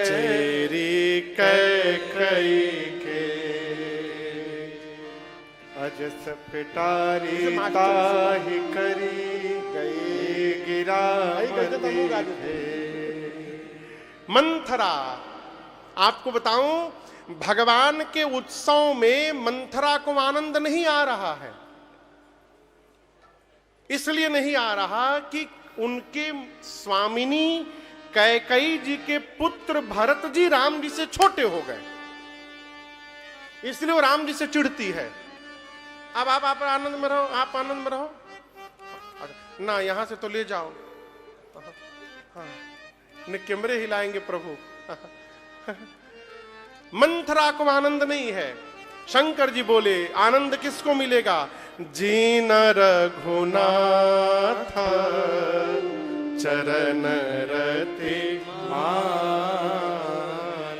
के अजस पिटारी ताहि करी गई गिरा मंथरा। आपको बताऊं भगवान के उत्सव में मंथरा को आनंद नहीं आ रहा है। इसलिए नहीं आ रहा कि उनके स्वामिनी कैकेयी जी के पुत्र भरत जी राम जी से छोटे हो गए, इसलिए वो राम जी से चिढ़ती है। अब आप आनंद में रहो, आप आनंद में रहो ना, यहां से तो ले जाओ। हाँ, कैमरे हिलाएंगे प्रभु। मंथरा को आनंद नहीं है। शंकर जी बोले आनंद किसको मिलेगा? जीन रघुनाथ चरण रति मान।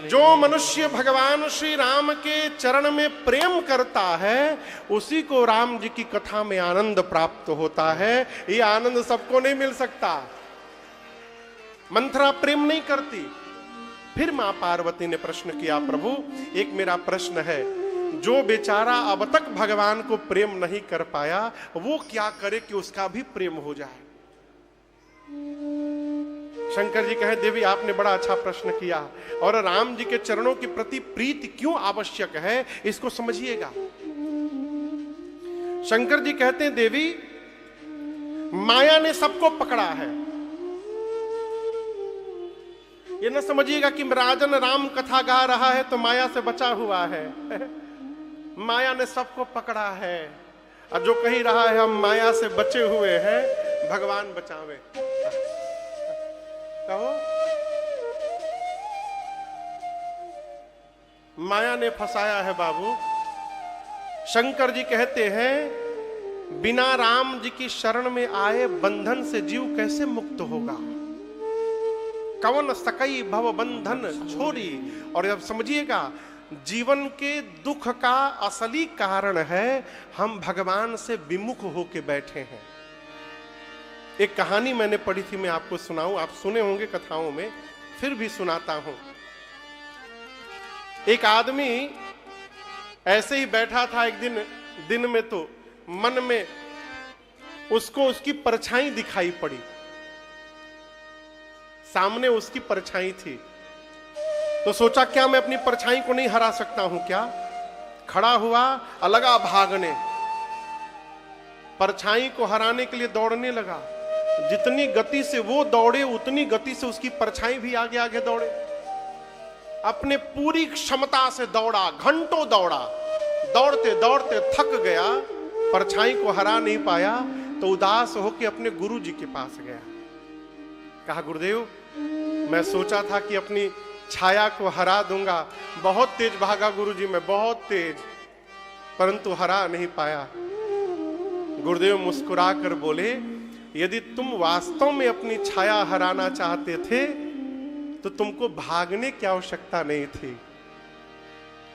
जो मनुष्य भगवान श्री राम के चरण में प्रेम करता है उसी को राम जी की कथा में आनंद प्राप्त होता है। ये आनंद सबको नहीं मिल सकता। मंथरा प्रेम नहीं करती। फिर मां पार्वती ने प्रश्न किया प्रभु एक मेरा प्रश्न है, जो बेचारा अब तक भगवान को प्रेम नहीं कर पाया वो क्या करे कि उसका भी प्रेम हो जाए? शंकर जी कहे देवी आपने बड़ा अच्छा प्रश्न किया, और राम जी के चरणों के प्रति प्रीति क्यों आवश्यक है इसको समझिएगा। शंकर जी कहते हैं देवी माया ने सबको पकड़ा है। ये न समझिएगा कि राजन राम कथा गा रहा है तो माया से बचा हुआ है। माया ने सबको पकड़ा है, और जो कही रहा है हम माया से बचे हुए हैं, भगवान बचावे। कहो माया ने फंसाया है बाबू। शंकर जी कहते हैं बिना राम जी की शरण में आए बंधन से जीव कैसे मुक्त होगा? कवन सकई भव बंधन छोड़ी। और अब समझिएगा जीवन के दुख का असली कारण है हम भगवान से विमुख होके बैठे हैं। एक कहानी मैंने पढ़ी थी, मैं आपको सुनाऊं। आप सुने होंगे कथाओं में, फिर भी सुनाता हूं। एक आदमी ऐसे ही बैठा था एक दिन में, तो मन में उसको उसकी परछाई दिखाई पड़ी। सामने उसकी परछाई थी, तो सोचा क्या मैं अपनी परछाई को नहीं हरा सकता हूं क्या? खड़ा हुआ, लगा भागने, परछाई को हराने के लिए दौड़ने लगा। जितनी गति से वो दौड़े उतनी गति से उसकी परछाई भी आगे आगे दौड़े। अपने पूरी क्षमता से दौड़ा, घंटों दौड़ा, दौड़ते दौड़ते थक गया, परछाई को हरा नहीं पाया, तो उदास होकर अपने गुरु जी के पास गया। कहा गुरुदेव मैं सोचा था कि अपनी छाया को हरा दूंगा, बहुत तेज भागा गुरुजी, मैं बहुत तेज, परंतु हरा नहीं पाया। गुरुदेव मुस्कुरा कर बोले यदि तुम वास्तव में अपनी छाया हराना चाहते थे तो तुमको भागने की आवश्यकता नहीं थी।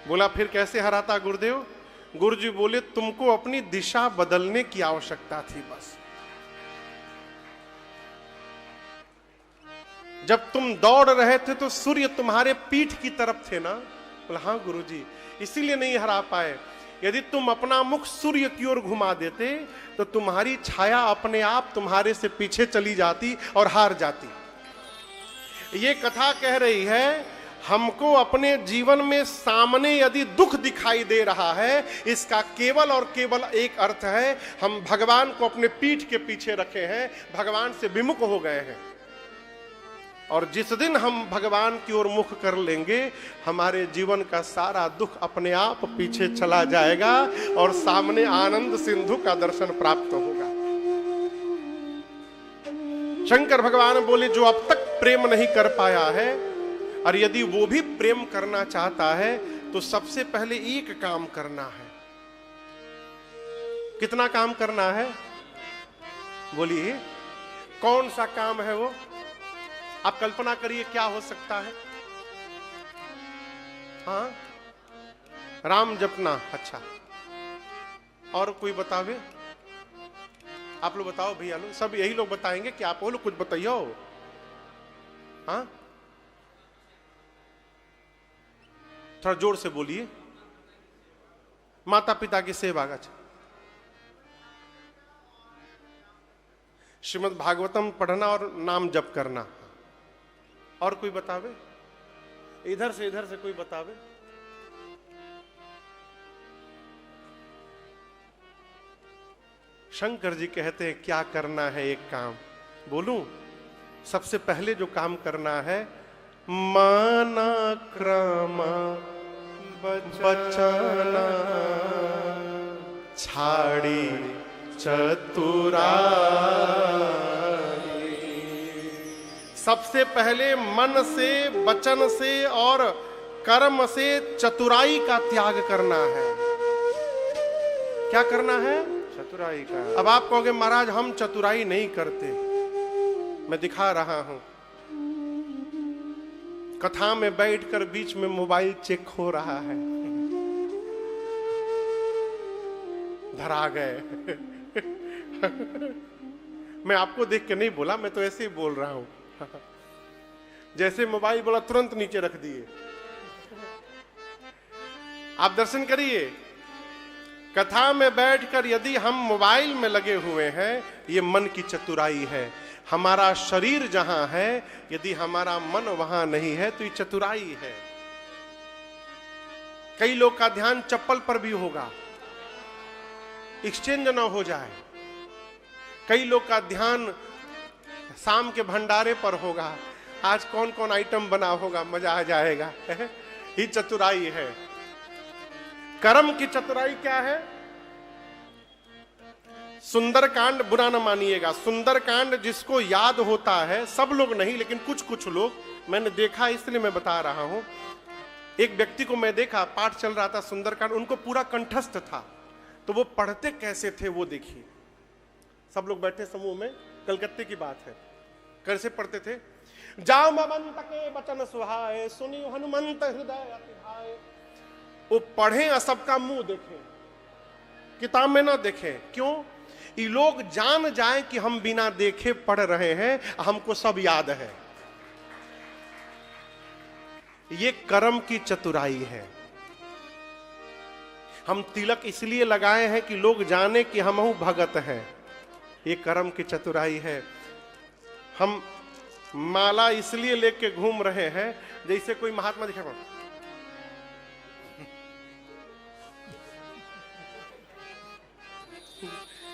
बोला फिर कैसे हराता गुरुदेव? गुरुजी बोले तुमको अपनी दिशा बदलने की आवश्यकता थी बस। जब तुम दौड़ रहे थे तो सूर्य तुम्हारे पीठ की तरफ थे ना? बोला हाँ गुरुजी, इसीलिए नहीं हरा पाए। यदि तुम अपना मुख सूर्य की ओर घुमा देते तो तुम्हारी छाया अपने आप तुम्हारे से पीछे चली जाती और हार जाती। ये कथा कह रही है, हमको अपने जीवन में सामने यदि दुख दिखाई दे रहा है, इसका केवल और केवल एक अर्थ है, हम भगवान को अपने पीठ के पीछे रखे हैं, भगवान से विमुख हो गए हैं। और जिस दिन हम भगवान की ओर मुख कर लेंगे, हमारे जीवन का सारा दुख अपने आप पीछे चला जाएगा और सामने आनंद सिंधु का दर्शन प्राप्त होगा। शंकर भगवान बोले, जो अब तक प्रेम नहीं कर पाया है और यदि वो भी प्रेम करना चाहता है तो सबसे पहले एक काम करना है। कितना काम करना है? बोलिए, कौन सा काम है वो? आप कल्पना करिए क्या हो सकता है। हाँ, राम जपना। अच्छा, और कोई बतावे? आप लोग बताओ भैया लोग, सब यही लोग बताएंगे कि आप वो लोग कुछ बताइयो। हाँ, थोड़ा जोर से बोलिए। माता पिता की सेवा। अच्छा, श्रीमद् भागवतम पढ़ना और नाम जप करना। और कोई बतावे? इधर से कोई बतावे? शंकर जी कहते हैं क्या करना है? एक काम बोलूं? सबसे पहले जो काम करना है, माना क्रमा बचना छाड़ी चतुराई। सबसे पहले मन से, वचन से और कर्म से चतुराई का त्याग करना है। क्या करना है? चतुराई का। अब आप कहोगे महाराज हम चतुराई नहीं करते। मैं दिखा रहा हूं, कथा में बैठकर बीच में मोबाइल चेक हो रहा है, धरा गए। मैं आपको देख के नहीं बोला, मैं तो ऐसे ही बोल रहा हूं। जैसे मोबाइल बोला तुरंत नीचे रख दिए। आप दर्शन करिए, कथा में बैठकर यदि हम मोबाइल में लगे हुए हैं, ये मन की चतुराई है। हमारा शरीर जहां है, यदि हमारा मन वहां नहीं है तो ये चतुराई है। कई लोग का ध्यान चप्पल पर भी होगा, एक्सचेंज ना हो जाए। कई लोग का ध्यान शाम के भंडारे पर होगा, आज कौन कौन आइटम बना होगा, मजा आ जाएगा। ये चतुराई है। कर्म की चतुराई क्या है? सुंदरकांड बुरा न मानिएगा, सुंदरकांड जिसको याद होता है, सब लोग नहीं लेकिन कुछ कुछ लोग, मैंने देखा इसलिए मैं बता रहा हूं। एक व्यक्ति को मैं देखा, पाठ चल रहा था सुंदरकांड, उनको पूरा कंठस्थ था, तो वो पढ़ते कैसे थे वो देखिए। सब लोग बैठे समूह में, कलकत्ते की बात है, कैसे पढ़ते थे? जामवंत के वचन सुहाए, सुनी हनुमंत हृदय अति भाए। वो पढ़े और सबका मुंह देखें, किताब में ना देखें। क्यों? ये लोग जान जाएं कि हम बिना देखे पढ़ रहे हैं, हमको सब याद है। ये कर्म की चतुराई है। हम तिलक इसलिए लगाए हैं कि लोग जाने कि हम भगत हैं, ये कर्म की चतुराई है। हम माला इसलिए लेके घूम रहे हैं जैसे कोई महात्मा दिखा,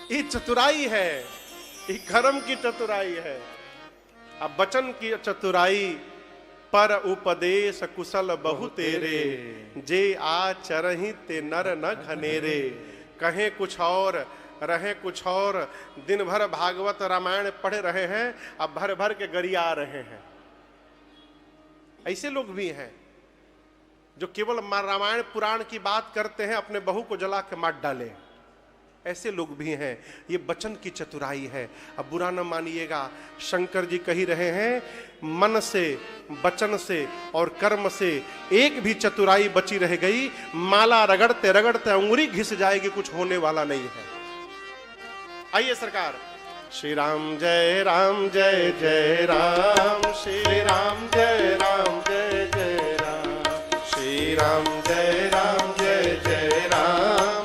ये चतुराई है, ये कर्म की चतुराई है। अब वचन की चतुराई, पर उपदेश कुशल बहु तेरे, जे आचरहि ते नर न घनेरे। कहें कुछ और रहे कुछ और, दिन भर भागवत रामायण पढ़ रहे हैं, अब भर भर के गरिया रहे हैं। ऐसे लोग भी हैं जो केवल रामायण पुराण की बात करते हैं, अपने बहू को जला के मार डाले। ऐसे लोग भी हैं। ये वचन की चतुराई है। अब बुरा न मानिएगा, शंकर जी कही रहे हैं, मन से, वचन से और कर्म से एक भी चतुराई बची रह गई, माला रगड़ते रगड़ते अंगुरी घिस जाएगी, कुछ होने वाला नहीं है। आइए सरकार। श्री राम जय राम जय जय राम, श्री राम जय राम जय जय राम, श्री राम जय राम जय जय राम,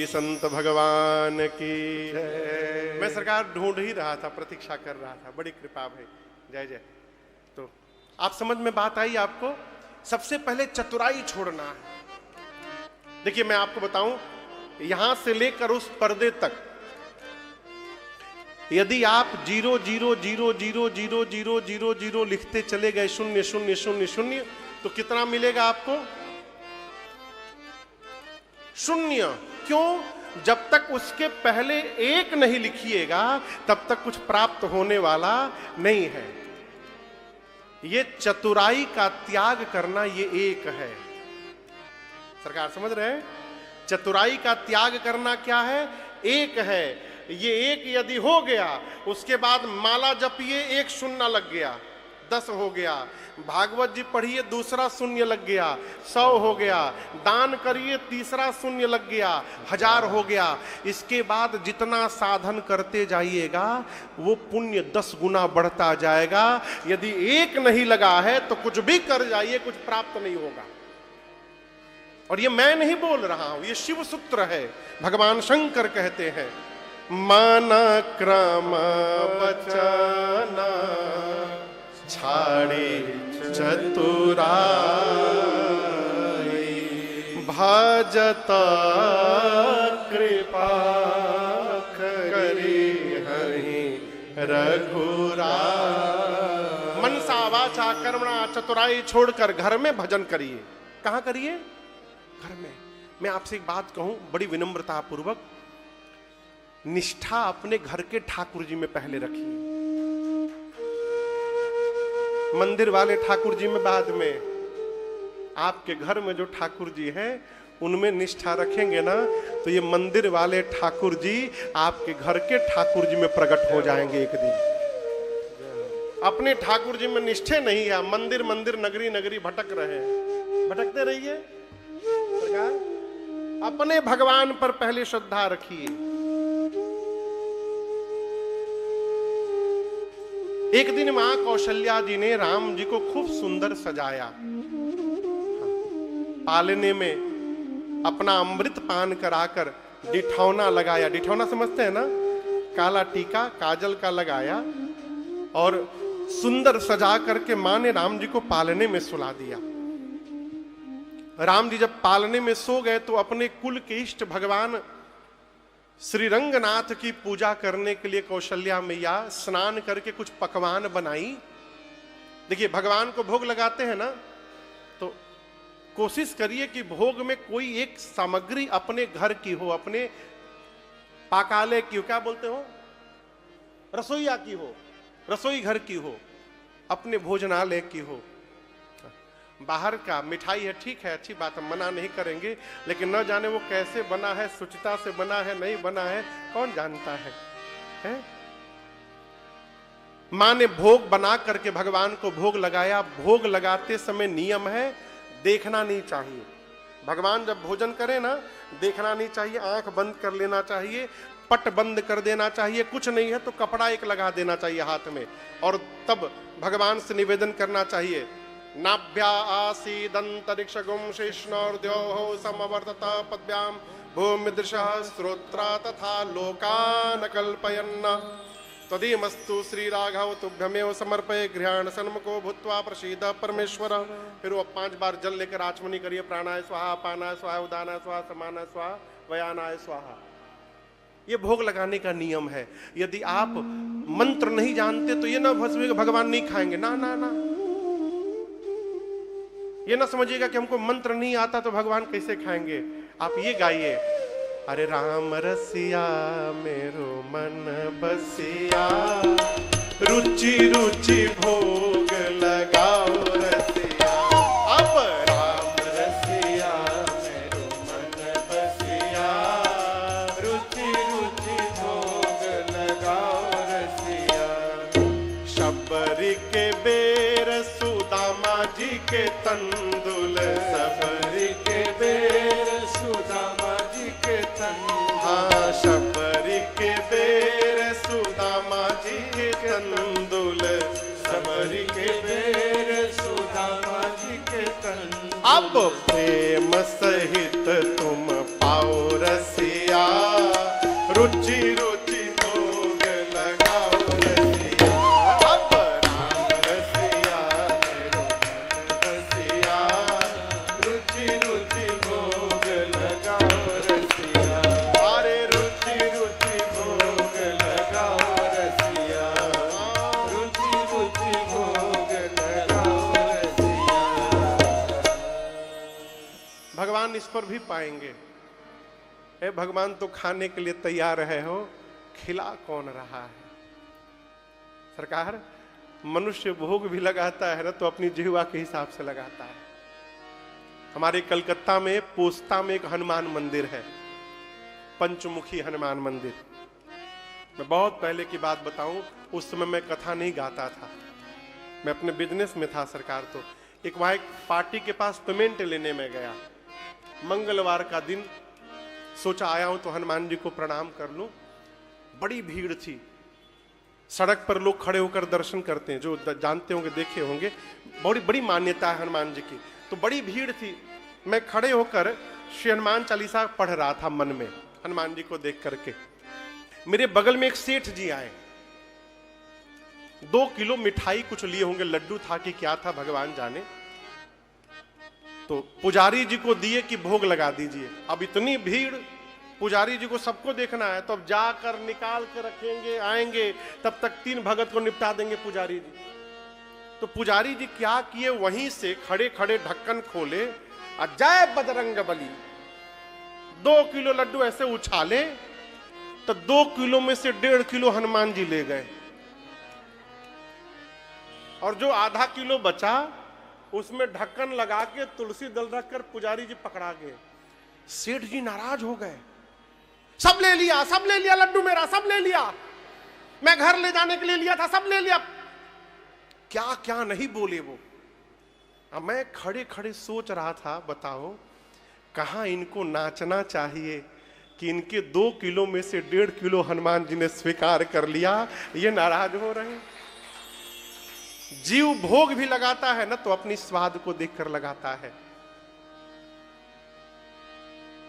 संत भगवान की जय। मैं सरकार ढूंढ ही रहा था, प्रतीक्षा कर रहा था, बड़ी कृपा भाई, जय जय। तो आप समझ में बात आई आपको? सबसे पहले चतुराई छोड़ना है। देखिए मैं आपको बताऊं, यहां से लेकर उस पर्दे तक यदि आप 0 0 0 0 0 0 0 0 लिखते चले गए, 0 0 0 0, तो कितना मिलेगा आपको? 0। क्यों? जब तक उसके पहले 1 नहीं लिखिएगा तब तक कुछ प्राप्त होने वाला नहीं है। ये चतुराई का त्याग करना, ये एक है। सरकार समझ रहे हैं? चतुराई का त्याग करना क्या है? एक है। ये एक यदि हो गया, उसके बाद माला जपिए, 1 शून्य लग गया, 10 हो गया। भागवत जी पढ़िए, दूसरा शून्य लग गया, 100 हो गया। दान करिए, तीसरा शून्य लग गया, 1000 हो गया। इसके बाद जितना साधन करते जाइएगा वो पुण्य 10 गुना बढ़ता जाएगा। यदि 1 नहीं लगा है तो कुछ भी कर जाइए, कुछ प्राप्त नहीं होगा। और ये मैं नहीं बोल रहा हूं, ये शिव सूत्र है, भगवान शंकर कहते हैं, माना क्रम बचना छाड़े चतुराई, भजता कृपा करी हहि रघुराई। मनसा वाचा कर्मणा चतुराई छोड़कर घर में भजन करिए। कहां करिए? घर में। मैं आपसे एक बात कहूं बड़ी विनम्रता पूर्वक, निष्ठा अपने घर के ठाकुर जी में पहले रखिए, मंदिर वाले ठाकुर जी में बाद में। आपके घर में जो ठाकुर जी हैं उनमें निष्ठा रखेंगे ना, तो ये मंदिर वाले ठाकुर जी आपके घर के ठाकुर जी में प्रकट हो जाएंगे एक दिन। अपने ठाकुर जी में निष्ठे नहीं है, मंदिर मंदिर नगरी नगरी भटक रहे हैं। भटकते रहिए, अपने भगवान पर पहले श्रद्धा रखिए। एक दिन मां कौशल्या जी ने राम जी को खूब सुंदर सजाया, पालने में अपना अमृत पान कराकर डिठौना लगाया। डिठौना समझते हैं ना? काला टीका काजल का लगाया और सुंदर सजा करके मां ने राम जी को पालने में सुला दिया। राम जी जब पालने में सो गए तो अपने कुल के इष्ट भगवान श्री रंगनाथ की पूजा करने के लिए कौशल्या मैया स्नान करके कुछ पकवान बनाई। देखिए भगवान को भोग लगाते हैं ना, तो कोशिश करिए कि भोग में कोई एक सामग्री अपने घर की हो, अपने पाकाले की हो, क्या बोलते हो, रसोईया की हो, रसोई घर की हो, अपने भोजनालय की हो। बाहर का मिठाई है, ठीक है, अच्छी बात, हम मना नहीं करेंगे, लेकिन न जाने वो कैसे बना है, शुचिता से बना है नहीं बना है, कौन जानता है? मां ने भोग बना करके भगवान को भोग लगाया। भोग लगाते समय नियम है, देखना नहीं चाहिए। भगवान जब भोजन करे ना, देखना नहीं चाहिए, आंख बंद कर लेना चाहिए, पट बंद कर देना चाहिए, कुछ नहीं है तो कपड़ा एक लगा देना चाहिए हाथ में, और तब भगवान से निवेदन करना चाहिए, नाभ्या आसीदंतरिक्षगुं शेषणोर्द्योः समवर्तत पद्भ्यां भूमिदृशः श्रोत्रा तथा लोकान् कल्पयन् तदीमस्तु श्रीराघव तुभ्यमेव समर्पये गृहाण सन्मुखो भूत्वा प्रसीद परमेश्वर। फिर वो 5 बार जल लेकर आचमनी करिए, प्राणाय स्वाहा, अपानाय स्वाहा, उदानाय स्वाहा, समानाय स्वाहा, व्यानाय स्वाहा। ये भोग लगाने का नियम है। यदि आप मंत्र नहीं जानते तो ये ना भस्म भगवान नहीं खाएंगे, ना ना ना, ये ना समझिएगा कि हमको मंत्र नहीं आता तो भगवान कैसे खाएंगे। आप ये गाइए, अरे राम रसिया मेरो मन बसिया, रुचि रुचि भोग लगाओ रसिया। अब राम रसिया मेरो मन बसिया, रुचि रुचि भोग लगाओ रसिया। शबरी के बेर सुदामा जी के तंदुल, शबरी के बेर सुदामा जी के तंदुल, हाँ शबरी के बेर सुदामा जी के तंदुल, शबरी के बेर सुदामा जी के तंदुल। अब प्रेम सहित तुम पाओ रसिया, रुचि रुचि भोग लगाओ रसिया। अब राम रसिया रसिया, रुचि रुचि भोग लगाओ रसिया। अरे रुचि रुचि भोग लगाओ रसिया, रुचि रुचि भोग लगाओ रसिया। भगवान इस पर भी पाएंगे, ए भगवान तो खाने के लिए तैयार है हो, खिला कौन रहा है। सरकार मनुष्य भोग भी लगाता है ना तो अपनी जिह्वा के हिसाब से लगाता है। हमारे कलकत्ता में पोस्ता में एक हनुमान मंदिर है, पंचमुखी हनुमान मंदिर। मैं बहुत पहले की बात बताऊं, उस समय मैं कथा नहीं गाता था, मैं अपने बिजनेस में था सरकार। तो एक वहां एक पार्टी के पास पेमेंट लेने में गया, मंगलवार का दिन, सोचा आया हूं तो हनुमान जी को प्रणाम कर लूं। बड़ी भीड़ थी, सड़क पर लोग खड़े होकर दर्शन करते हैं, जो जानते होंगे देखे होंगे, बड़ी बड़ी मान्यता है हनुमान जी की। तो बड़ी भीड़ थी, मैं खड़े होकर श्री हनुमान चालीसा पढ़ रहा था मन में, हनुमान जी को देख करके। मेरे बगल में एक सेठ जी आए, 2 किलो मिठाई कुछ लिए होंगे, लड्डू था कि क्या था भगवान जाने। तो पुजारी जी को दिए कि भोग लगा दीजिए। अब इतनी भीड़, पुजारी जी को सबको देखना है, तो अब जाकर निकाल के रखेंगे, आएंगे तब तक 3 भगत को निपटा देंगे पुजारी जी। तो पुजारी जी क्या किए, वहीं से खड़े खड़े ढक्कन खोले और जय बजरंग बली, 2 किलो लड्डू ऐसे उछाले तो 2 किलो में से 1.5 किलो हनुमान जी ले गए, और जो आधा किलो बचा उसमें ढक्कन लगा के तुलसी दल रखकर पुजारी जी पकड़ा गए। सेठ जी नाराज हो गए, सब ले लिया, सब ले लिया लड्डू मेरा, सब ले लिया, मैं घर ले जाने के लिए लिया था, सब ले लिया। क्या क्या नहीं बोले वो। अब मैं खड़े खड़े सोच रहा था, बताओ कहां इनको नाचना चाहिए कि इनके 2 किलो में से 1.5 किलो हनुमान जी ने स्वीकार कर लिया, ये नाराज हो रहे हैं। जीव भोग भी लगाता है ना तो अपनी स्वाद को देखकर लगाता है।